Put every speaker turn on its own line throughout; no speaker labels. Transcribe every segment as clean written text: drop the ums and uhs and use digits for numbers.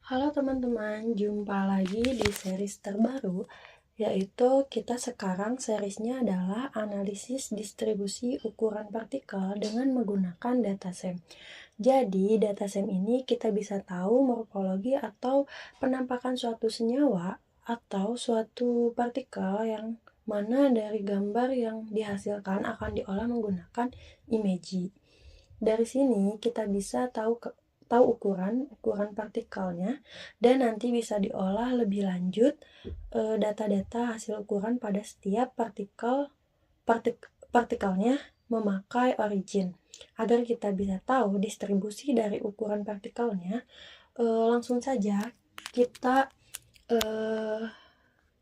Halo teman-teman, jumpa lagi di series terbaru, yaitu kita sekarang seriesnya adalah analisis distribusi ukuran partikel dengan menggunakan datasem. Jadi, datasem ini kita bisa tahu morfologi atau penampakan suatu senyawa atau suatu partikel yang mana dari gambar yang dihasilkan akan diolah menggunakan imagery. Dari sini kita bisa tahu ukuran partikelnya, dan nanti bisa diolah lebih lanjut data-data hasil ukuran pada setiap partikelnya memakai origin. Agar kita bisa tahu distribusi dari ukuran partikelnya, langsung saja kita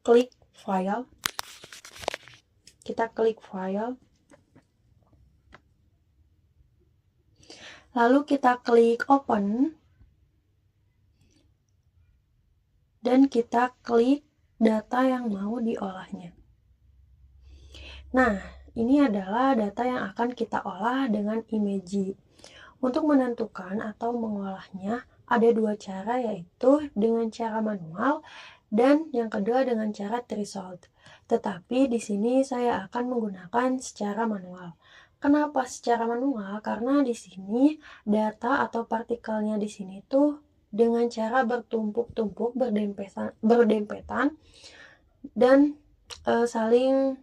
klik file. Lalu kita klik open, dan kita klik data yang mau diolahnya. Nah, ini adalah data yang akan kita olah dengan imagery. Untuk menentukan atau mengolahnya ada dua cara, yaitu dengan cara manual dan yang kedua dengan cara threshold. Tetapi di sini saya akan menggunakan secara manual. Kenapa secara manual? Karena di sini data atau partikelnya di sini tuh dengan cara bertumpuk-tumpuk, berdempetan dan saling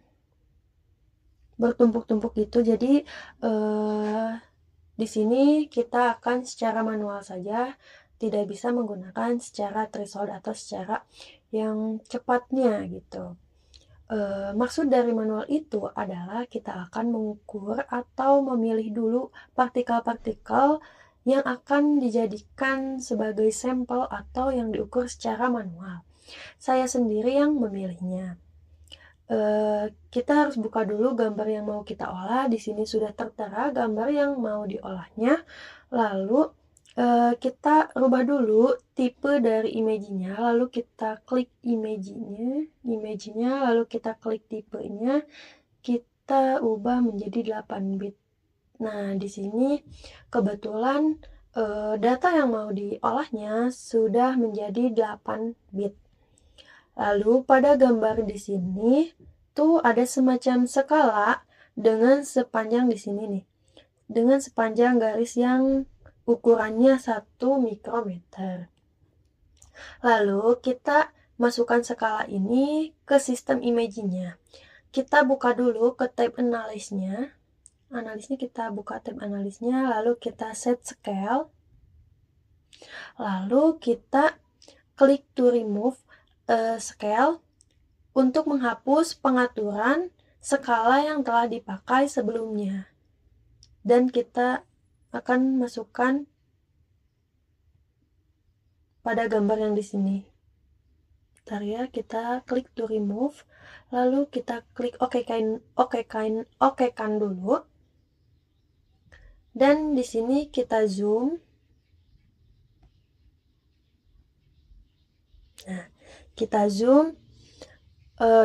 bertumpuk-tumpuk gitu. Jadi di sini kita akan secara manual saja, tidak bisa menggunakan secara threshold atau secara yang cepatnya gitu. Maksud dari manual itu adalah kita akan mengukur atau memilih dulu partikel-partikel yang akan dijadikan sebagai sampel atau yang diukur secara manual. Saya sendiri yang memilihnya. Kita harus buka dulu gambar yang mau kita olah. Di sini sudah tertera gambar yang mau diolahnya. Lalu kita rubah dulu tipe dari imagery-nya, lalu kita klik imagery-nya, lalu kita klik tipenya, kita ubah menjadi 8 bit. Nah, di sini kebetulan data yang mau diolahnya sudah menjadi 8 bit. Lalu pada gambar di sini tuh ada semacam skala dengan sepanjang di sini nih. Dengan sepanjang garis yang ukurannya 1 mikrometer. Lalu kita masukkan skala ini ke sistem imagery-nya. Kita buka dulu ke tab analisnya. Kita buka tab analisnya, lalu kita set scale. Lalu kita klik to remove scale untuk menghapus pengaturan skala yang telah dipakai sebelumnya. Dan kita akan masukkan pada gambar yang di sini. Bentar ya, kita klik to remove, lalu kita klik OK-kan dulu. Dan di sini kita zoom. Nah, kita zoom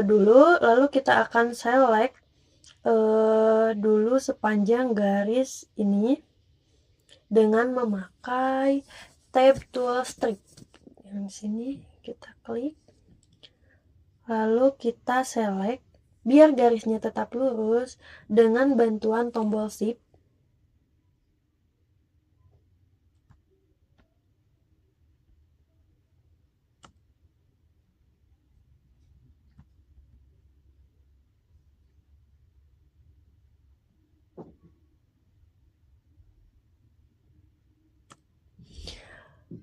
dulu, lalu kita akan select dulu sepanjang garis ini dengan memakai tab tool strip. Yang sini kita klik, lalu kita select biar garisnya tetap lurus dengan bantuan tombol shift.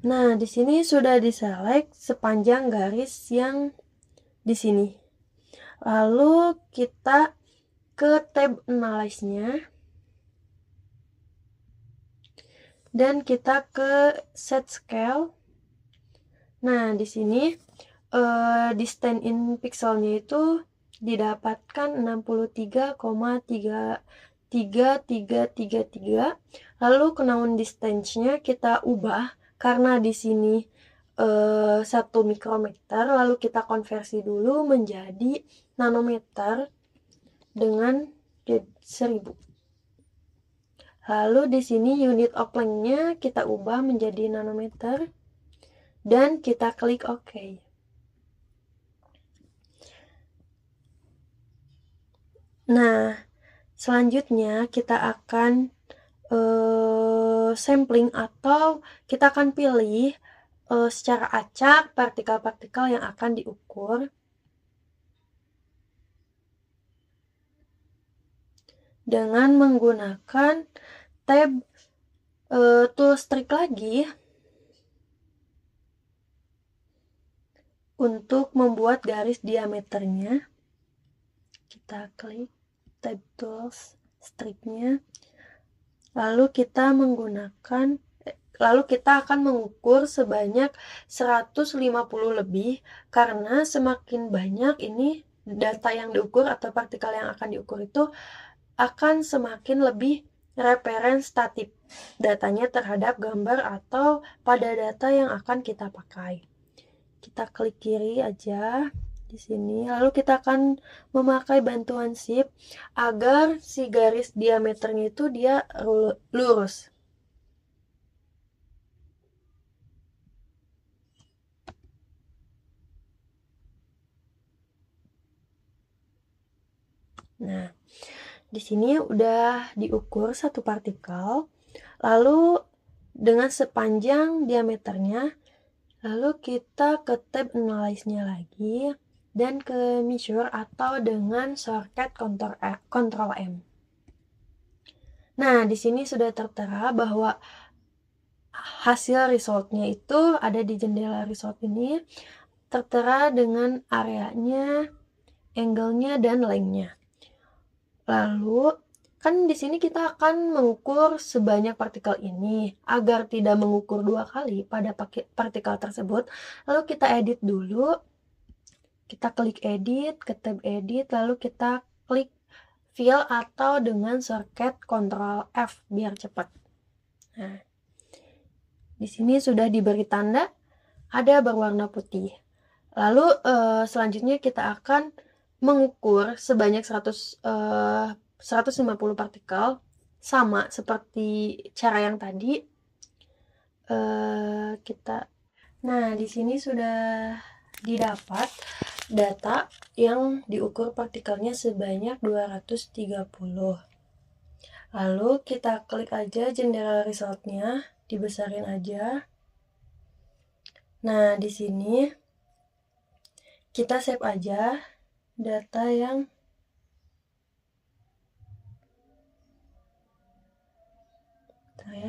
Nah, di sini sudah diselect sepanjang garis yang di sini. Lalu kita ke tab analyze-nya dan kita ke set scale. Nah, di sini di stand in pixelnya itu didapatkan 63,3333. Lalu known distance-nya kita ubah karena di sini 1 mikrometer, lalu kita konversi dulu menjadi nanometer dengan 1000. Lalu di sini unit of length-nya kita ubah menjadi nanometer dan kita klik OK. Nah, selanjutnya kita akan sampling atau kita akan pilih secara acak partikel-partikel yang akan diukur dengan menggunakan tab tool string lagi untuk membuat garis diameternya. Kita klik tab tools stripnya, lalu kita akan mengukur sebanyak 150 lebih, karena semakin banyak ini data yang diukur atau partikel yang akan diukur itu akan semakin lebih representatif datanya terhadap gambar atau pada data yang akan kita pakai. Kita klik kiri aja di sini, lalu kita akan memakai bantuan shift agar si garis diameternya itu dia lurus. Nah, di sini udah diukur satu partikel, lalu dengan sepanjang diameternya, lalu kita ke tab analyze-nya lagi dan ke measure atau dengan shortcut Ctrl M. Nah, di sini sudah tertera bahwa hasil resultnya itu ada di jendela result ini, tertera dengan areanya, angle-nya, dan length-nya. Lalu, kan di sini kita akan mengukur sebanyak partikel ini. Agar tidak mengukur 2 kali pada partikel tersebut, lalu kita edit dulu. Kita klik edit, ke tab edit, lalu kita klik fill atau dengan shortcut Ctrl F biar cepat. Nah, di sini sudah diberi tanda, ada berwarna putih. Lalu selanjutnya kita akan mengukur sebanyak 150 partikel, sama seperti cara yang tadi. Nah, di sini sudah didapat data yang diukur partikelnya sebanyak 230. Lalu kita klik aja jendela resultnya, dibesarin aja. Nah, di sini kita save aja data yang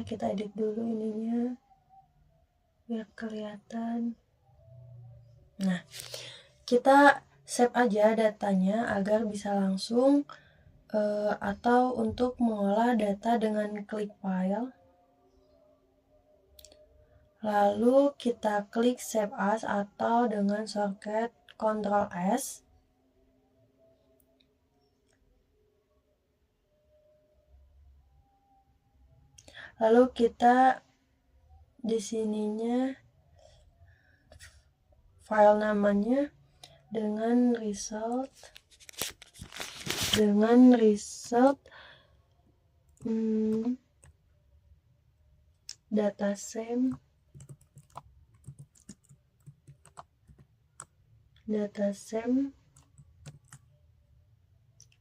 kita edit dulu ininya biar kelihatan. Nah, kita save aja datanya agar bisa langsung atau untuk mengolah data dengan klik file. Lalu kita klik save as atau dengan shortcut Ctrl S. Lalu kita di sininya file namanya dengan result datasem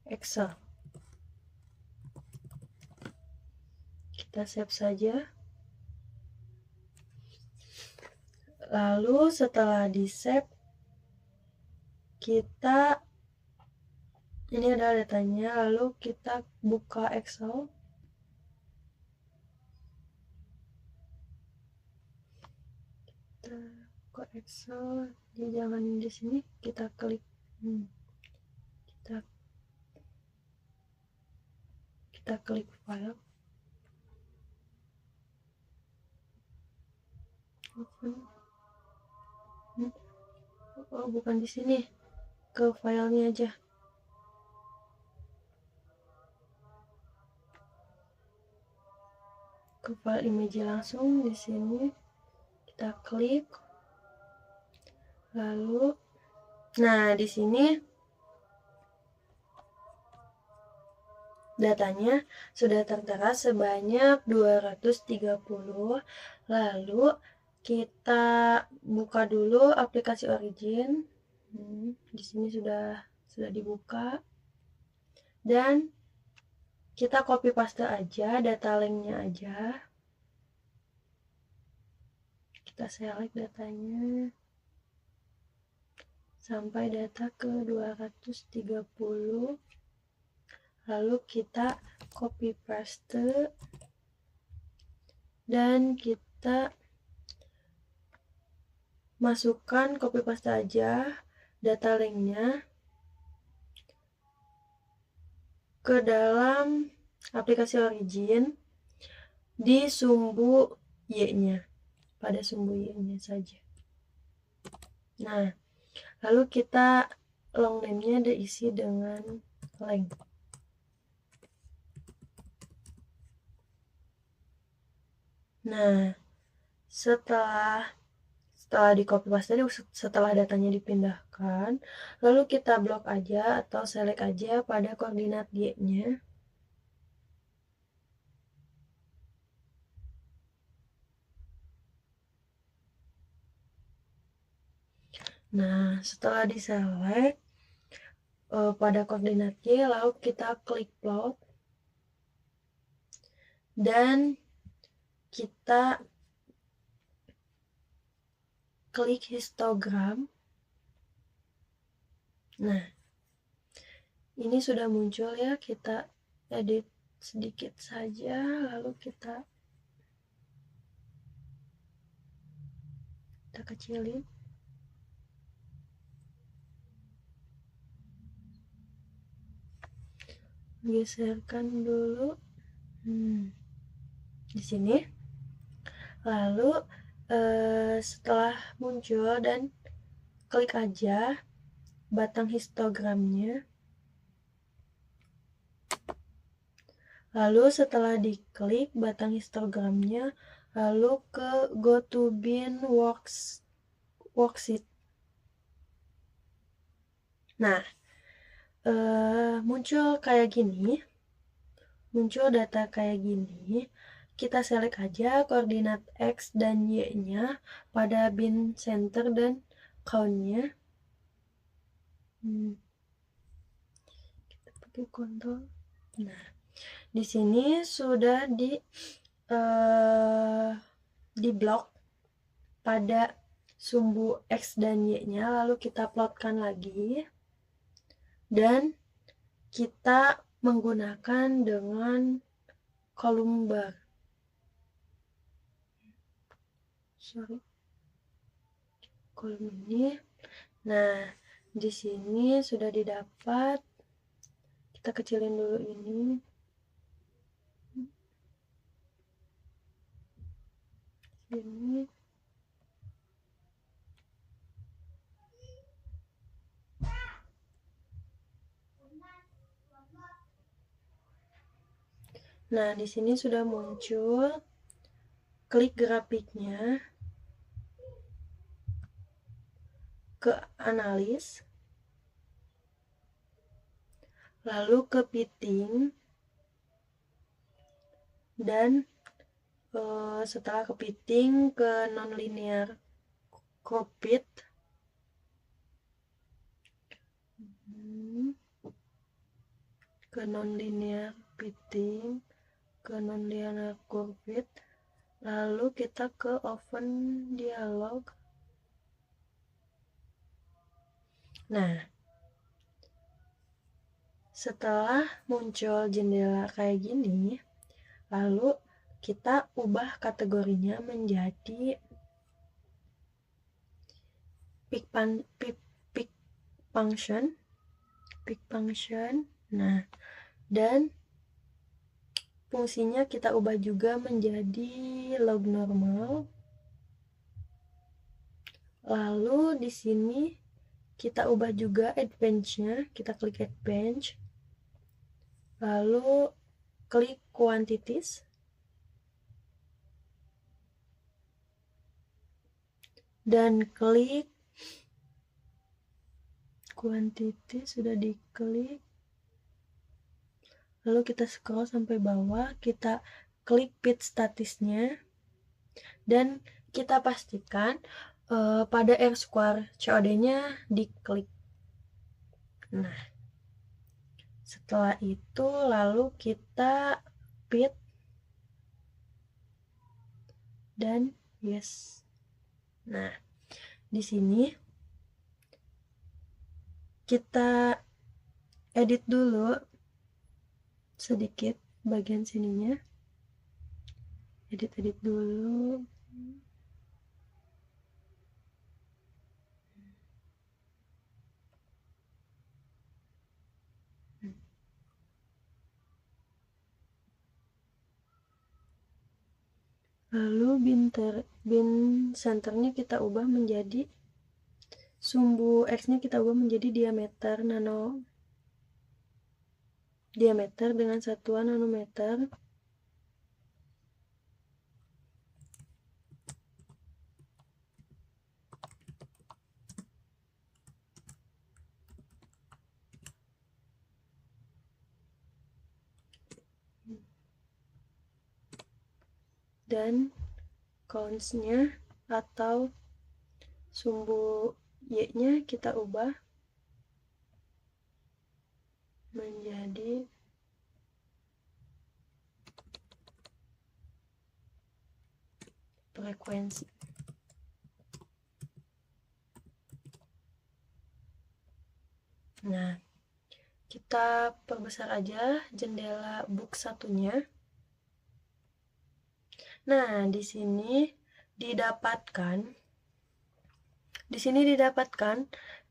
Excel. Kita save saja. Lalu setelah di save, ini adalah datanya, lalu kita buka Excel. Kita buka Excel, jangan di sini, kita klik kita klik file. Oh, bukan di sini, ke filenya aja. Ke file image langsung di sini, kita klik. Lalu, nah di sini datanya sudah tertera sebanyak 230. Lalu Kita buka dulu aplikasi Origin. Di sini sudah dibuka. Dan kita copy paste aja data linknya aja. Kita select datanya sampai data ke 230. Lalu kita copy paste dan kita masukkan copy paste aja data linknya ke dalam aplikasi Origin di sumbu Y-nya, pada sumbu Y-nya saja. Nah, lalu kita long name-nya diisi dengan length. Nah, setelah di copy paste tadi, setelah datanya dipindahkan, lalu kita blok aja atau select aja pada koordinat Y-nya. Nah, setelah diselect pada koordinat Y, lalu kita klik plot dan kita klik histogram. Nah, ini sudah muncul ya, kita edit sedikit saja, lalu kita kecilin. Geserkan dulu di sini. Lalu setelah muncul dan klik aja batang histogramnya. Lalu setelah diklik batang histogramnya, lalu ke go to bin worksheet. Nah, muncul kayak gini. Muncul data kayak gini. Kita select aja koordinat X dan Y-nya pada bin center dan count-nya. Kita pakai kontrol. Nah, di sini sudah di blok pada sumbu X dan Y-nya, lalu kita plotkan lagi dan kita menggunakan dengan kolom bar. Kolom ini. Nah, di sini sudah didapat. Kita kecilin dulu ini. Sini. Nah, di sini sudah muncul. Klik grafiknya. Ke analis. Lalu ke fitting. Dan setelah ke fitting, ke nonlinear crop fit. Ke nonlinear fitting, ke nonlinear curve fit, lalu kita ke open dialog. Nah, setelah muncul jendela kayak gini, lalu kita ubah kategorinya menjadi pick function. Nah, dan fungsinya kita ubah juga menjadi log normal. Lalu di sini kita ubah juga advance-nya, kita klik advance. Lalu klik quantities. Dan klik quantity, sudah diklik. Lalu kita scroll sampai bawah, kita klik fit statusnya dan kita pastikan pada R square COD-nya diklik. Nah, setelah itu lalu kita pit dan yes. Nah, di sini kita edit dulu sedikit bagian sininya. Edit dulu. Lalu bin centernya kita ubah menjadi sumbu X-nya kita ubah menjadi diameter dengan satuan nanometer. Dan count-nya atau sumbu Y-nya kita ubah menjadi frekuensi. Nah, kita perbesar aja jendela book satunya. Nah, di sini didapatkan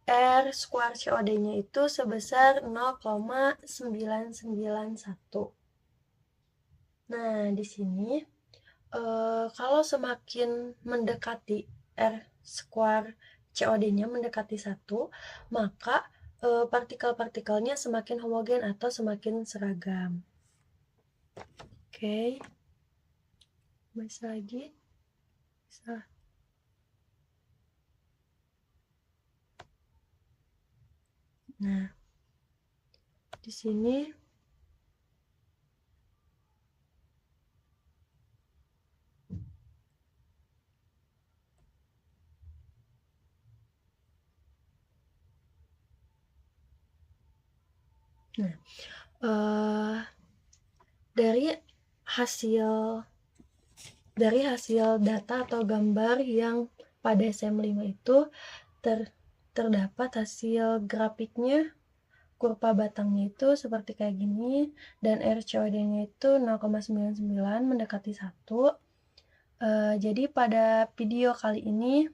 R square COD-nya itu sebesar 0,991. Nah, di sini kalau semakin mendekati R square COD-nya mendekati 1, maka partikel-partikelnya semakin homogen atau semakin seragam. Oke. Masih lagi? Bisa. Nah, di sini dari hasil data atau gambar yang pada SM5 itu terdapat hasil grafiknya, kurva batangnya itu seperti kayak gini, dan RCOD-nya itu 0,99 mendekati 1. Jadi pada video kali ini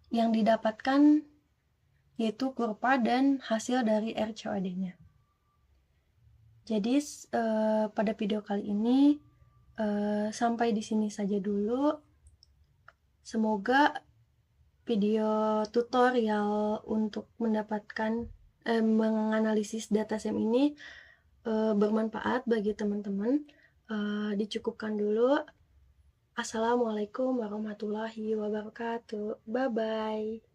yang didapatkan yaitu kurva dan hasil dari RCOD-nya. Jadi pada video kali ini sampai di sini saja dulu. Semoga video tutorial untuk mendapatkan menganalisis datasem ini bermanfaat bagi teman-teman. Dicukupkan dulu. Assalamualaikum warahmatullahi wabarakatuh. Bye-bye.